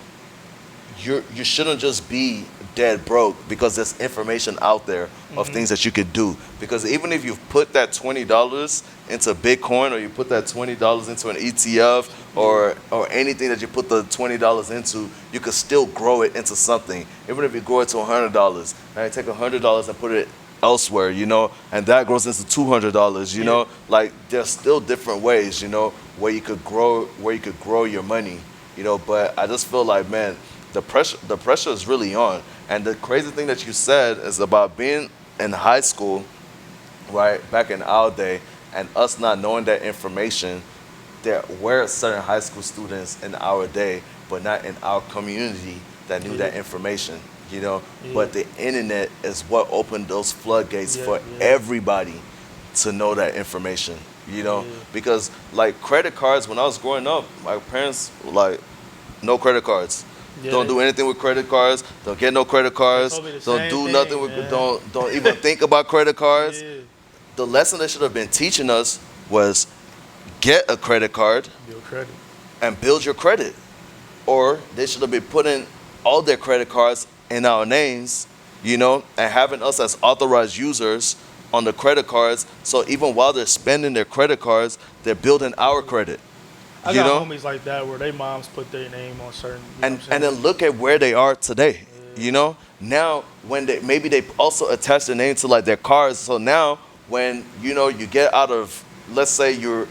B: you shouldn't just be dead broke because there's information out there of things that you could do. Because even if you put that $20 into Bitcoin or you put that $20 into an ETF or anything that you put the $20 into, you could still grow it into something. Even if you grow it to $100, now you take $100 and put it elsewhere, you know, and that grows into $200, you know. Like there's still different ways, you know, where you could grow your money, you know. But I just feel like, man, the pressure is really on. And the crazy thing that you said is about being in high school, right, back in our day, and us not knowing that information. There were certain high school students in our day, but not in our community, that knew that information, you know. But the internet is what opened those floodgates for everybody to know that information, you know. Because like credit cards, when I was growing up, my parents were like, no credit cards. Don't do anything with credit cards. Don't get no credit cards. Don't do nothing with. Don't even think about credit cards. The lesson they should have been teaching us was get a credit card,
A: Build credit.
B: and build your credit. Or they should have been putting all their credit cards in our names, you know, and having us as authorized users on the credit cards. So even while they're spending their credit cards, they're building our credit.
A: I got homies like that where their moms put their name on certain.
B: And then look at where they are today. You know, now when they also attach their name to like their cars. So now when you know you get out of, let's say you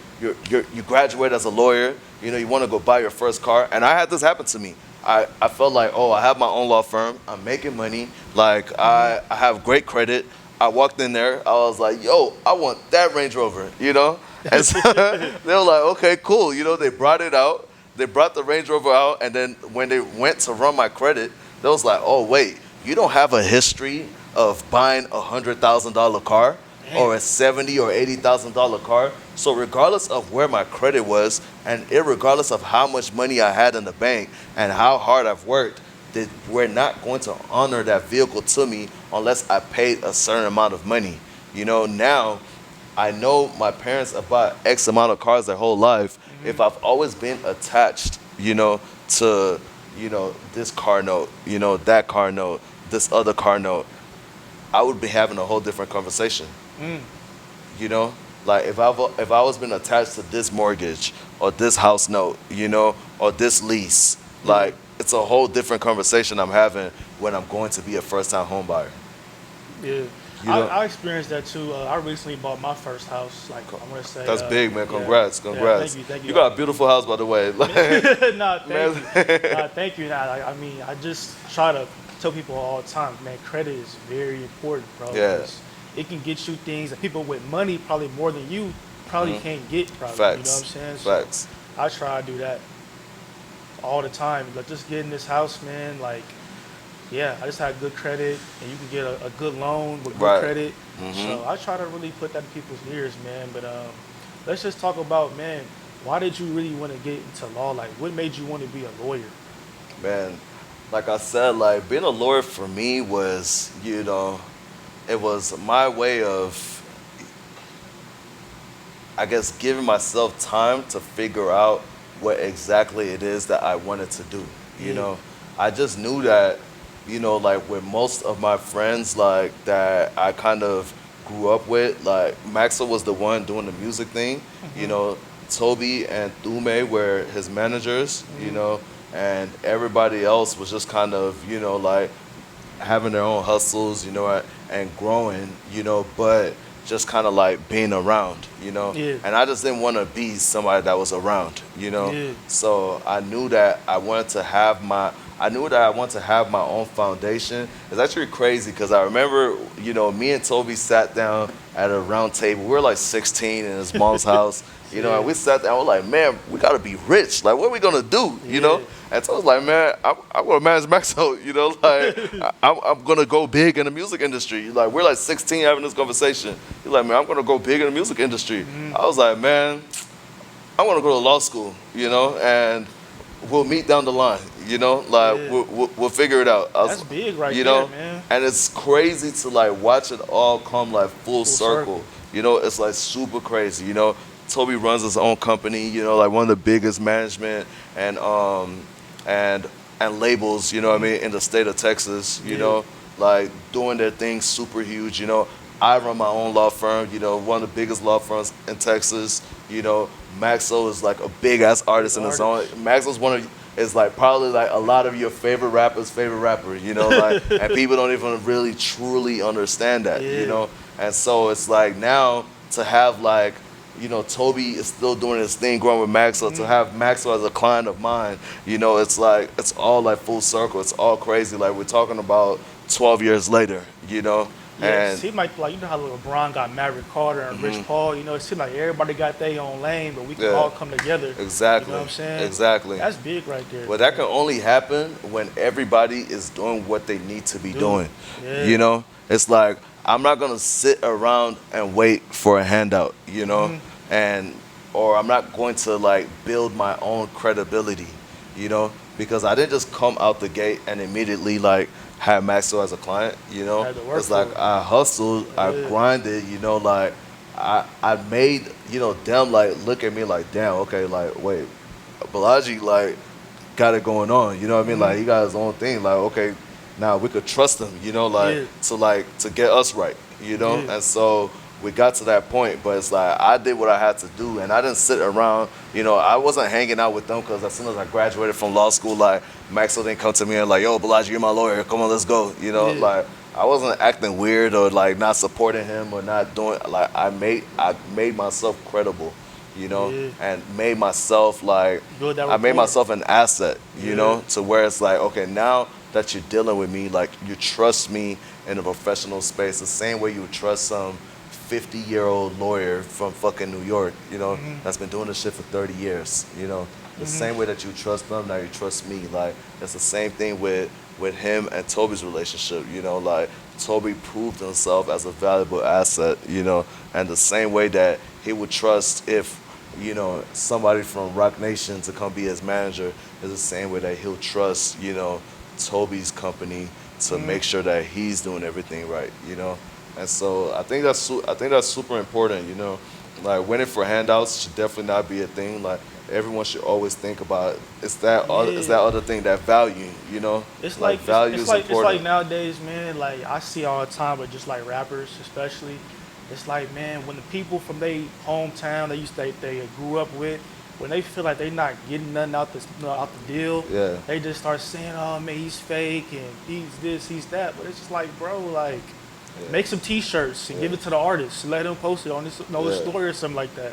B: graduate as a lawyer, you know, you want to go buy your first car. And I had this happen to me. I felt like, oh, I have my own law firm. I'm making money. Like I have great credit. I walked in there. I was like, yo, I want that Range Rover, you know. And so they were like, okay, cool. You know, they brought it out. They brought the Range Rover out. And then when they went to run my credit, they was like, oh, wait, you don't have a history of buying a $100,000 car or a $70,000 or $80,000 car. So regardless of where my credit was and irregardless of how much money I had in the bank and how hard I've worked, that we're not going to honor that vehicle to me unless I paid a certain amount of money. You know, now I know my parents have bought X amount of cars their whole life. If I've always been attached, you know, to, you know, this car note, you know, that car note, this other car note, I would be having a whole different conversation. You know, like if I've always been attached to this mortgage or this house note, you know, or this lease, like it's a whole different conversation I'm having when I'm going to be a first-time home buyer.
A: Yeah.
B: You know?
A: I experienced that too. I recently bought my first house. Like I'm gonna say
B: that's big, man. Congrats.
A: Yeah, thank you.
B: You got a beautiful house, by the way.
A: Nah, thank you. I mean, I just try to tell people all the time, man, credit is very important, bro.
B: Yeah.
A: It can get you things that people with money probably more than you probably can't get. Probably.
B: Facts.
A: You know what I'm saying?
B: Facts.
A: So I try to do that all the time. Like just get in this house, man. Like. Yeah, I just had good credit, and you can get a good loan with good credit. So I try to really put that in people's ears, man. But let's just talk about, man, why did you really want to get into law? Like, what made you want to be a lawyer?
B: Man, like I said, like being a lawyer for me was, you know, it was my way of, I guess, giving myself time to figure out what exactly it is that I wanted to do. You know, I just knew that, you know, like with most of my friends, like that I kind of grew up with, like Maxo was the one doing the music thing, you know, Toby and Thume were his managers, you know, and everybody else was just kind of, you know, like having their own hustles, you know, and growing, you know, but just kind of like being around, you know. And I just didn't want to be somebody that was around, you know. So I knew that I wanted to have my own foundation. It's actually crazy because I remember, you know, me and Toby sat down at a round table. We were like 16 in his mom's house, you know, and we sat down. We're like, man, we got to be rich. Like, what are we going to do, you know? And so I was like, man, I'm going to manage Maxo, you know, like, I'm going to go big in the music industry. Like, we're like 16 having this conversation. He's like, man, I'm going to go big in the music industry. I was like, man, I want to go to law school, you know, and we'll meet down the line. You know, like
A: Yeah.
B: we'll figure it out.
A: That's big right
B: you
A: there,
B: know,
A: man.
B: and it's crazy to like watch it all come like full
A: Full
B: circle.
A: circle.
B: You know, it's like super crazy. You know, Toby runs his own company. You know, like one of the biggest management and and and labels. You know what I mean, in the state of Texas. You
A: Yeah.
B: know, like doing their thing super huge. You know, I run my own law firm. You know, one of the biggest law firms in Texas. You know, Maxo is like a big ass artist in his own. Maxo's one of is like probably like a lot of your favorite rappers' favorite rapper, you know, like, and people don't even really truly understand that,
A: Yeah.
B: you know, and so it's like now to have like, you know, Toby is still doing his thing, growing with Maxo. To have Maxo as a client of mine, you know, it's like it's all like full circle. It's all crazy. Like we're talking about 12 years later, you know.
A: Yeah, it
B: And
A: seemed like you know how LeBron got Maverick Carter and Rich Paul. You know, it seemed like everybody got their own lane, but we can
B: Yeah.
A: all come together.
B: Exactly.
A: You know what I'm saying?
B: Exactly.
A: That's big right there.
B: But that can only happen when everybody is doing what they need to be doing.
A: Yeah.
B: You know, it's like I'm not gonna sit around and wait for a handout. You know, and or I'm not going to like build my own credibility. You know, because I didn't just come out the gate and immediately like have Maxo as a client. You know,
A: Had to work
B: it's like
A: for it.
B: I hustled, I
A: Yeah.
B: grinded. You know, like I made them like look at me like damn, okay, like wait, Bolaji like got it going on. You know what I mean? Like he got his own thing. Like okay, now we could trust him. You know, like to get us right. You know,
A: Yeah.
B: and so we got to that point. But it's like I did what I had to do, and I didn't sit around. You know, I wasn't hanging out with them because as soon as I graduated from law school, like Maxo didn't come to me and like, yo, Bolaji, you're my lawyer. Come on, let's go. You know,
A: Yeah.
B: like I wasn't acting weird or like not supporting him or not doing like I made myself credible. You know,
A: Yeah.
B: and made myself like
A: Build that
B: I made
A: rapport.
B: myself an asset. You
A: Yeah.
B: know, to where it's like okay, now that you're dealing with me, like you trust me in a professional space the same way you would trust some 50-year-old lawyer from fucking New York, you know, that's been doing this shit for 30 years, you know. The same way that you trust them, now you trust me. Like, it's the same thing with him and Toby's relationship, you know. Like, Toby proved himself as a valuable asset, you know, and the same way that he would trust if, you know, somebody from Rock Nation to come be his manager is the same way that he'll trust, you know, Toby's company to make sure that he's doing everything right, you know. And so I think that's super important, you know. Like winning for handouts should definitely not be a thing. Like everyone should always think about it's that other thing, that value, you know.
A: It's like
B: value
A: it's
B: is
A: like
B: important.
A: it's like nowadays, man. Like I see all the time, but just like rappers, especially, it's like man, when the people from their hometown they grew up with, when they feel like they not getting nothing out the deal,
B: Yeah.
A: they just start saying, oh man, he's fake and he's this, he's that. But it's just like, bro, like make some T-shirts and give it to the artist, let him post it on his story or something like that.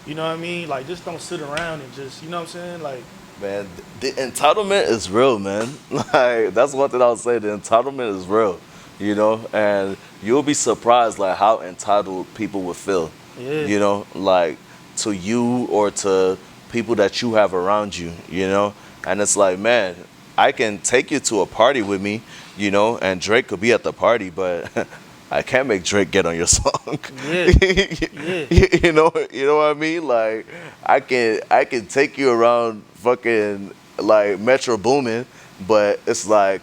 A: You know what I mean? Like just don't sit around and just, you know what I'm saying? Like.
B: Man, the entitlement is real, man. Like that's one thing I'll say. The entitlement is real, you know, and you'll be surprised like how entitled people will feel.
A: Yeah.
B: You know, like to you or to people that you have around you, you know. And it's like, man, I can take you to a party with me, you know, and Drake could be at the party, but I can't make Drake get on your song.
A: Yeah. Yeah.
B: You know what I mean? Like I can take you around fucking like Metro Boomin, but it's like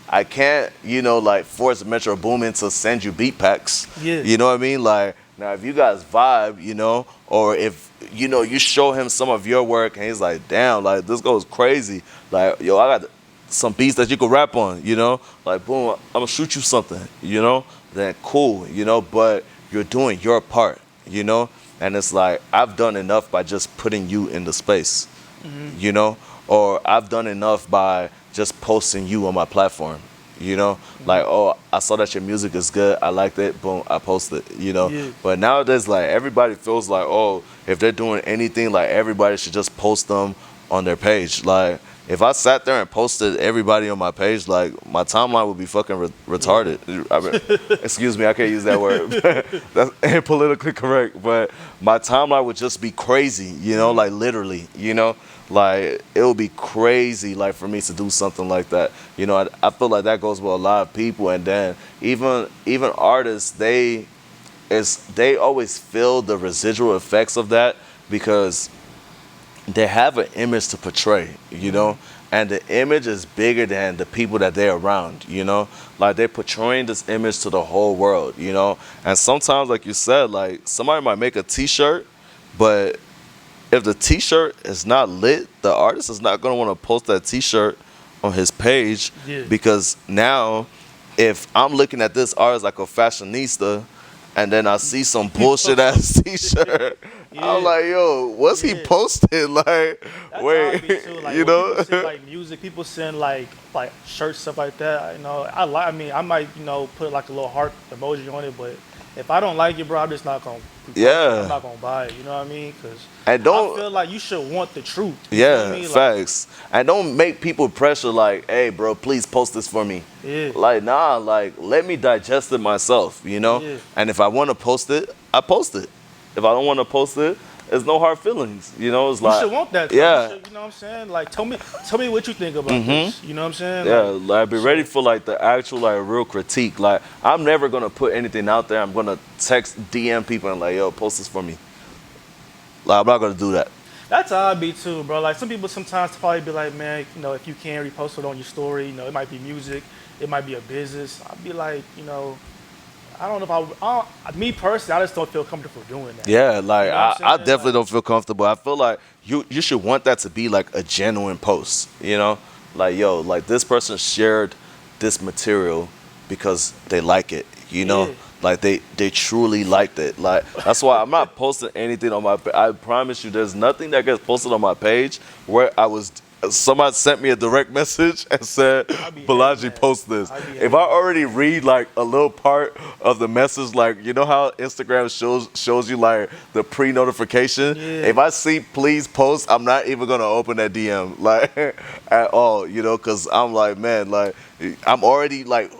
B: I can't, you know, like force Metro Boomin to send you beat packs.
A: Yeah.
B: You know what I mean? Like now if you guys vibe, you know, or if you know you show him some of your work and he's like, damn, like this goes crazy. Like, yo, I got some beats that you could rap on, you know? Like boom, I'm gonna shoot you something, you know? Then cool, you know, but you're doing your part, you know? And it's like, I've done enough by just putting you in the space, you know? Or I've done enough by just posting you on my platform, you know? Like, oh, I saw that your music is good, I liked it, boom, I posted, you know?
A: Yeah.
B: But nowadays, like, everybody feels like, oh, if they're doing anything, like, everybody should just post them on their page. Like, if I sat there and posted everybody on my page, like my timeline would be fucking retarded. I mean, excuse me, I can't use that word. That's ain't politically correct, but my timeline would just be crazy, you know, like literally, you know, like it would be crazy, like for me to do something like that. You know, I feel like that goes with a lot of people, and then even artists, they always feel the residual effects of that because they have an image to portray, you know, and the image is bigger than the people that they're around, you know, like they're portraying this image to the whole world, you know, and sometimes, like you said, like somebody might make a T-shirt, but if the T-shirt is not lit, the artist is not going to want to post that T-shirt on his page, because now if I'm looking at this artist like a fashionista, and then I see some bullshit ass T-shirt, I'm like, yo, what's he posting? Like,
A: That's
B: wait,
A: how I be too. Like,
B: you
A: when
B: know?
A: people send like music, people send like shirts, stuff like that. You know, I mean, I might put like a little heart emoji on it, but if I don't like it, bro, I'm just not gonna. I'm not gonna buy it. You know what I mean? Because I feel like you should want the truth. You feel me?
B: Facts. And don't make people pressure like, hey, bro, please post this for me.
A: Yeah.
B: Like, nah, like, let me digest it myself, you know?
A: Yeah.
B: And if I want to post it, I post it. If I don't want to post it, there's no hard feelings, you know? It's like,
A: you should want that.
B: Yeah.
A: You know what I'm saying? Like, tell me what you think about this. You know what I'm saying?
B: Yeah, like be ready for like the actual like real critique. Like, I'm never gonna put anything out there. I'm gonna text, DM people and like, yo, post this for me. Like, I'm not gonna do that.
A: That's how I be too, bro. Like, some people sometimes probably be like, man, you know, if you can't repost it on your story, you know, it might be music, it might be a business. I'd be like, you know, I don't know if me personally, I just don't feel comfortable doing that.
B: Yeah, like,
A: You know what I'm
B: I
A: saying?
B: definitely don't feel comfortable. I feel like you should want that to be like a genuine post, you know? Like, yo, like this person shared this material because they like it, you know?
A: Yeah.
B: Like they truly liked it. Like, that's why I'm not posting anything on my I promise you there's nothing that gets posted on my page where somebody sent me a direct message and said, Bolaji, post this. If I already read like a little part of the message, like, you know how Instagram shows you like the pre-notification?
A: Yeah.
B: If I see please post, I'm not even gonna open that DM like at all, you know, because I'm like, man, like I'm already like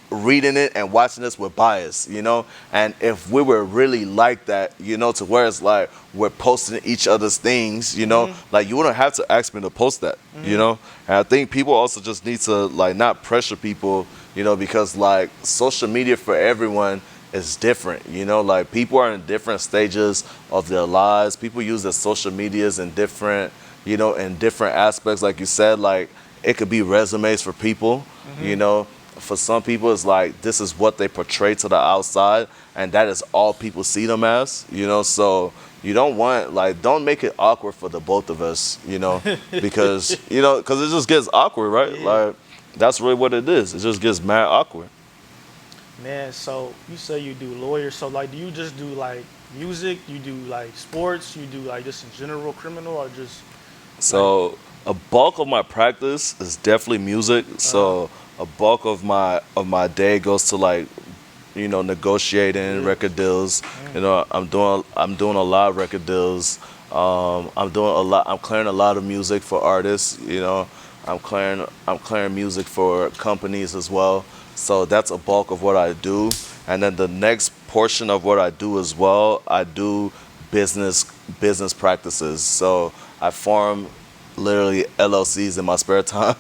B: reading it and watching this with bias, you know? And if we were really like that, you know, to where it's like we're posting each other's things, you know, like you wouldn't have to ask me to post that, you know? And I think people also just need to like not pressure people, you know, because like social media for everyone is different, you know? Like people are in different stages of their lives. People use their social medias in different, you know, in different aspects. Like you said, like it could be resumes for people, you know? For some people, it's like this is what they portray to the outside, and that is all people see them as, you know. So you don't want don't make it awkward for the both of us, you know, because because it just gets awkward, right?
A: Yeah.
B: Like that's really what it is. It just gets mad awkward.
A: Man, so you say you do lawyers. So like, do you just do like music? You do like sports? You do like just in general criminal, or just?
B: So a bulk of my practice is definitely music. So a bulk of my day goes to like, you know, negotiating record deals. You know, I'm doing a lot of record deals. I'm clearing a lot of music for artists. You know, I'm clearing music for companies as well. So that's a bulk of what I do. And then the next portion of what I do as well, I do business practices. So I form literally LLCs in my spare time.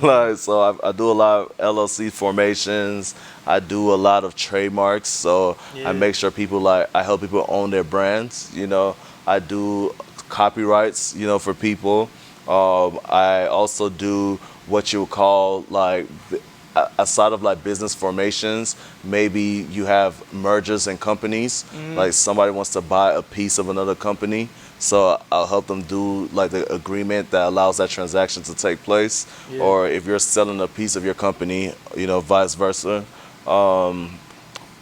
B: Like, so I do a lot of LLC formations. I do a lot of trademarks. So I make sure I help people own their brands. You know, I do copyrights, you know, for people. I also do what you would call like, aside of like business formations, maybe you have mergers and companies. Like somebody wants to buy a piece of another company. So I'll help them do like the agreement that allows that transaction to take place. Or if you're selling a piece of your company, you know, vice versa. I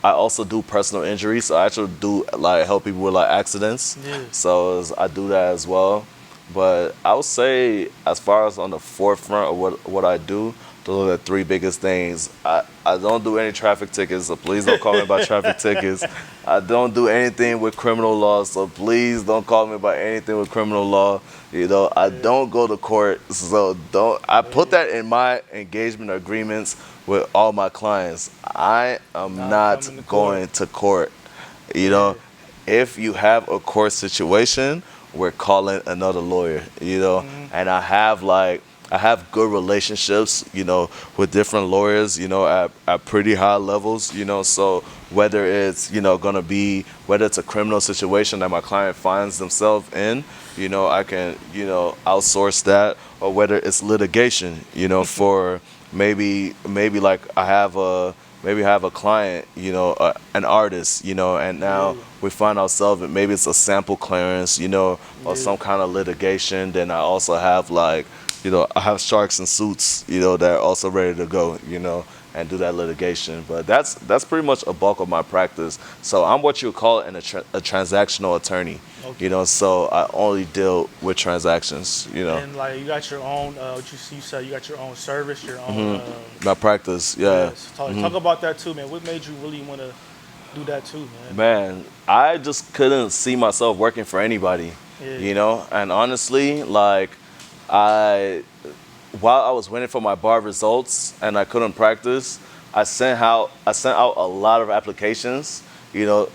B: also do personal injury. So I actually do like help people with like accidents. So I do that as well. But I would say as far as on the forefront of what I do, those are the three biggest things. I don't do any traffic tickets, so please don't call me about traffic tickets. I don't do anything with criminal law, so please don't call me about anything with criminal law. You know, I don't go to court, so I put that in my engagement agreements with all my clients. I am not going to court. You know, if you have a court situation, we're calling another lawyer, you know, and I have good relationships, you know, with different lawyers, you know, at pretty high levels, you know, so whether it's, gonna be, whether it's a criminal situation that my client finds themselves in, I can, outsource that, or whether it's litigation, for maybe like maybe I have a client, an artist, and now we find ourselves, maybe it's a sample clearance, or some kind of litigation. Then I also have like, I have sharks and suits, that are also ready to go, and do that litigation. But that's pretty much a bulk of my practice. So I'm what you would call a transactional attorney, so I only deal with transactions,
A: And like you got your own, what you said you got your own service, your own.
B: My practice, yeah.
A: So talk about that too, man. What made you really want to do that too, man?
B: Man, I just couldn't see myself working for anybody, and honestly, like, while I was waiting for my bar results and I couldn't practice, I sent out a lot of applications, to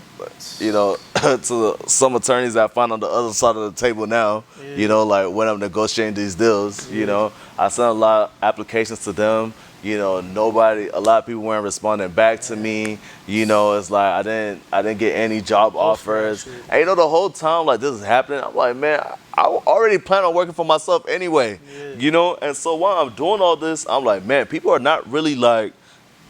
B: some attorneys that I find on the other side of the table now, like when I'm negotiating these deals, I sent a lot of applications to them. A lot of people weren't responding back to me. It's like I didn't get any job offers. And the whole time like this is happening, I'm like, man, I already plan on working for myself anyway. And so while I'm doing all this, I'm like, man, people are not really like,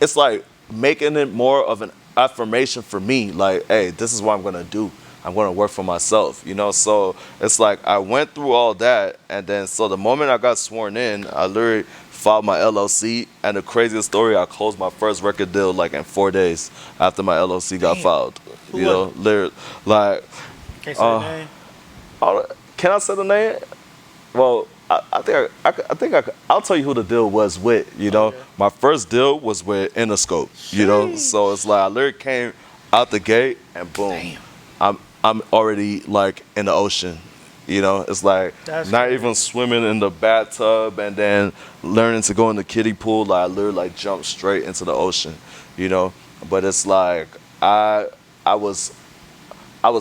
B: it's like making it more of an affirmation for me. Like, hey, this is what I'm gonna do. I'm gonna work for myself. So it's like I went through all that, and then so the moment I got sworn in, I literally filed my LLC, and the craziest story, I closed my first record deal like in 4 days after my LLC got filed. Literally, like.
A: Can't say the name.
B: Can I say the name? Well, I'll tell you who the deal was with.
A: Okay.
B: My first deal was with Interscope. So it's like I literally came out the gate and boom, I'm already like in the ocean. It's like
A: That's
B: not
A: crazy.
B: even swimming in the bathtub and then learning to go in the kiddie pool. Like I literally like jumped straight into the ocean. But it's like I was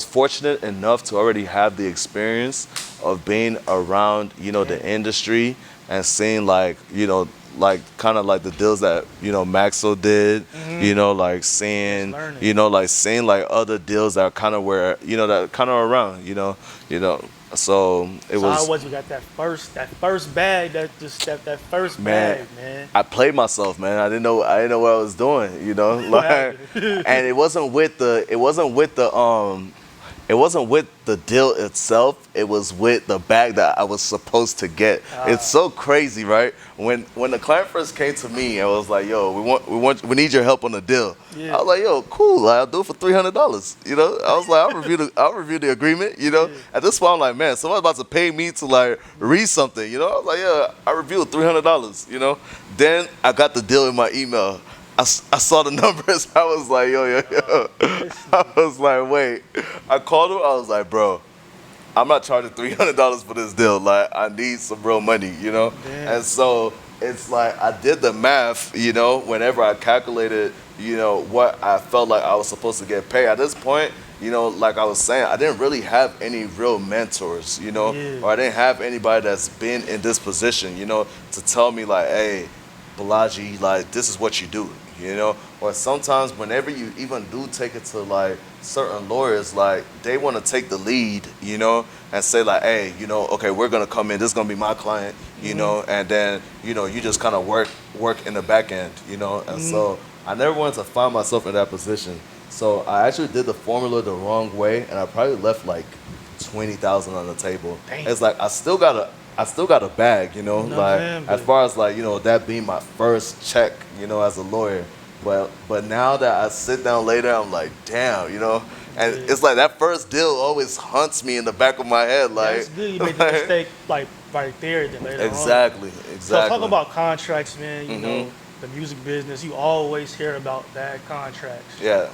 B: fortunate enough to already have the experience of being around, the industry and seeing like kind of like the deals that, Maxo did, like seeing, seeing like other deals that are kind of where, that are kind of around, So it was.
A: How was we got that first bag, that first bag, man?
B: I played myself, man. I didn't know what I was doing, like, and it wasn't with the deal itself. It was with the bag that I was supposed to get. It's so crazy, right? When the client first came to me and was like, "Yo, we need your help on the deal." I was like, "Yo, cool. I'll do it for $300." I was like, I'll review the agreement. At this point, I'm like, man, someone's about to pay me to like read something. I was like, yeah, I reviewed $300. Then I got the deal in my email. I saw the numbers. I was like, yo. I was like, wait. I called him. I was like, bro, I'm not charging $300 for this deal. Like, I need some real money,
A: Damn.
B: And so it's like I did the math, whenever I calculated, what I felt like I was supposed to get paid. At this point, like I was saying, I didn't really have any real mentors, or I didn't have anybody that's been in this position, to tell me like, hey, Bolaji, like, this is what you do, or sometimes whenever you even do take it to like certain lawyers, like they want to take the lead, and say like, hey, okay, we're gonna come in, this is gonna be my client, and then you just kind of work in the back end, and so I never wanted to find myself in that position. So I actually did the formula the wrong way, and I probably left like $20,000 on the table.
A: Damn.
B: It's like I still got a bag, as far as like, that being my first check, as a lawyer. But now that I sit down later, I'm like, damn, and it's like that first deal always haunts me in the back of my head. Like,
A: That's good. You made the mistake like right there, then later on.
B: Exactly.
A: So talk about contracts, man. You know, the music business. You always hear about bad contracts.
B: Yeah.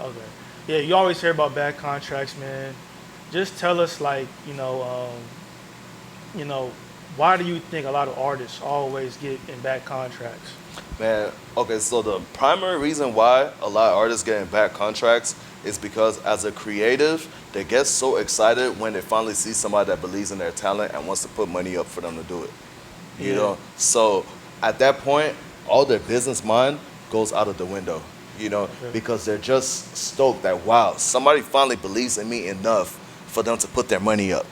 A: Okay. Yeah, you always hear about bad contracts, man. Just tell us, like, why do you think a lot of artists always get in bad contracts?
B: Man, okay, so the primary reason why a lot of artists get in bad contracts is because as a creative, they get so excited when they finally see somebody that believes in their talent and wants to put money up for them to do it. You know? So at that point, all their business mind goes out of the window. because they're just stoked that, wow, somebody finally believes in me enough for them to put their money up,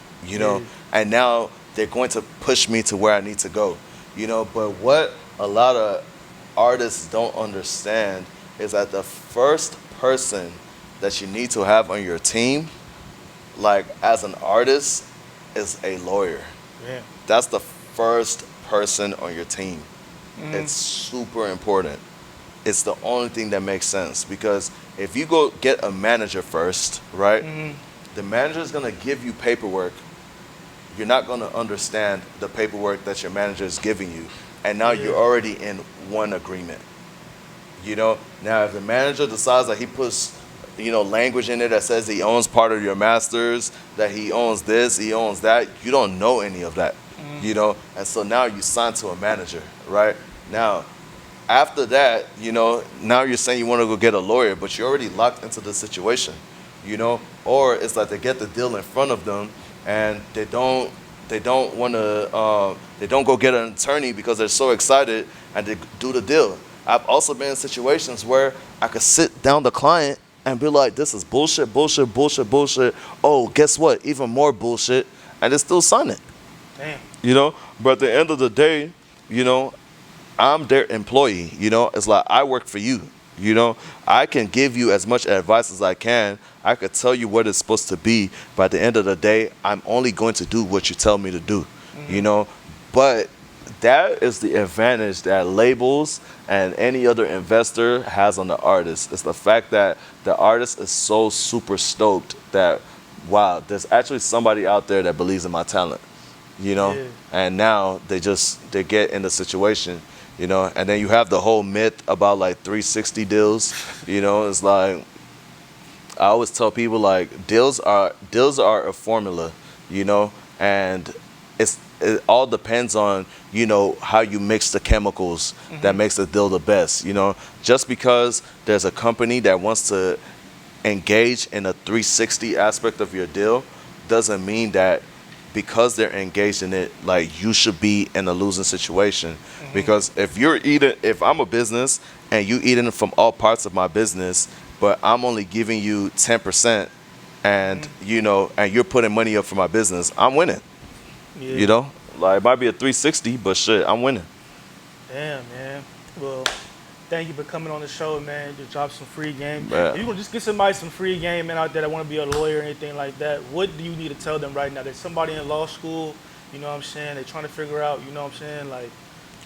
B: and now they're going to push me to where I need to go, But what a lot of artists don't understand is that the first person that you need to have on your team, like as an artist, is a lawyer.
A: Yeah.
B: That's the first person on your team. It's super important. It's the only thing that makes sense, because if you go get a manager first, right? The manager is going to give you paperwork. You're not going to understand the paperwork that your manager is giving you. And now you're already in one agreement. Now if the manager decides that he puts, language in it that says he owns part of your masters, that he owns this, he owns that, you don't know any of that, And so now you sign to a manager, right? Now, after that, now you're saying you want to go get a lawyer, but you're already locked into the situation, Or it's like they get the deal in front of them and they don't want to, they don't go get an attorney because they're so excited and they do the deal. I've also been in situations where I could sit down the client and be like, this is bullshit, bullshit, bullshit, bullshit. Oh, guess what? Even more bullshit. And they still sign it.
A: Damn.
B: But at the end of the day, I'm their employee. It's like I work for you. I can give you as much advice as I can. I could tell you what it's supposed to be. But at the end of the day, I'm only going to do what you tell me to do. But that is the advantage that labels and any other investor has on the artist. It's the fact that the artist is so super stoked that, wow, there's actually somebody out there that believes in my talent, And now they get in the situation, and then you have the whole myth about like 360 deals, It's like, I always tell people, like, deals are a formula, and it all depends on, how you mix the chemicals that makes the deal the best, Just because there's a company that wants to engage in a 360 aspect of your deal doesn't mean that because they're engaged in it, like, you should be in a losing situation. Because if I'm a business and you eating from all parts of my business, but I'm only giving you 10% and, and you're putting money up for my business, I'm winning. Like, it might be a 360, but shit, I'm winning.
A: Damn, man. Well, thank you for coming on the show, man. Just drop some free game.
B: Yeah.
A: If you gonna just get somebody some free game, man, out there that want to be a lawyer or anything like that, what do you need to tell them right now? There's somebody in law school, They're trying to figure out, like,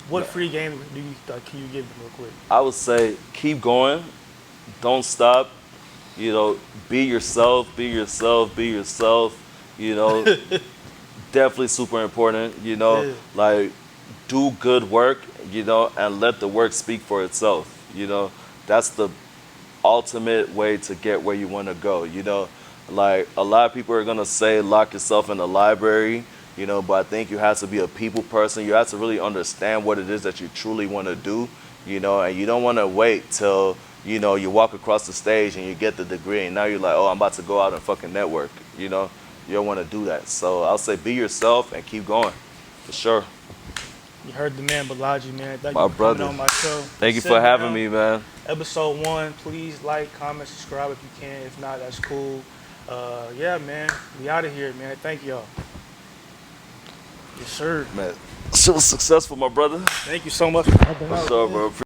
A: what free game can you give them real quick?
B: I would say keep going. Don't stop. Be yourself, be yourself, be yourself. Definitely super important, like, do good work, and let the work speak for itself. That's the ultimate way to get where you want to go. Like, a lot of people are going to say lock yourself in the library, but I think you have to be a people person. You have to really understand what it is that you truly want to do, and you don't want to wait till, you walk across the stage and you get the degree and now you're like, oh, I'm about to go out and fucking network, You don't want to do that. So I'll say be yourself and keep going, for sure.
A: You heard the man, Bolaji, man. Thank
B: My
A: you for
B: brother.
A: coming on my show.
B: Thank you for having me, man.
A: Episode 1. Please like, comment, subscribe if you can. If not, that's cool. Yeah, man. We out of here, man. Thank y'all. Yes, sir.
B: Man, so successful, my brother.
A: Thank you so much for coming out.
B: For sure, bro.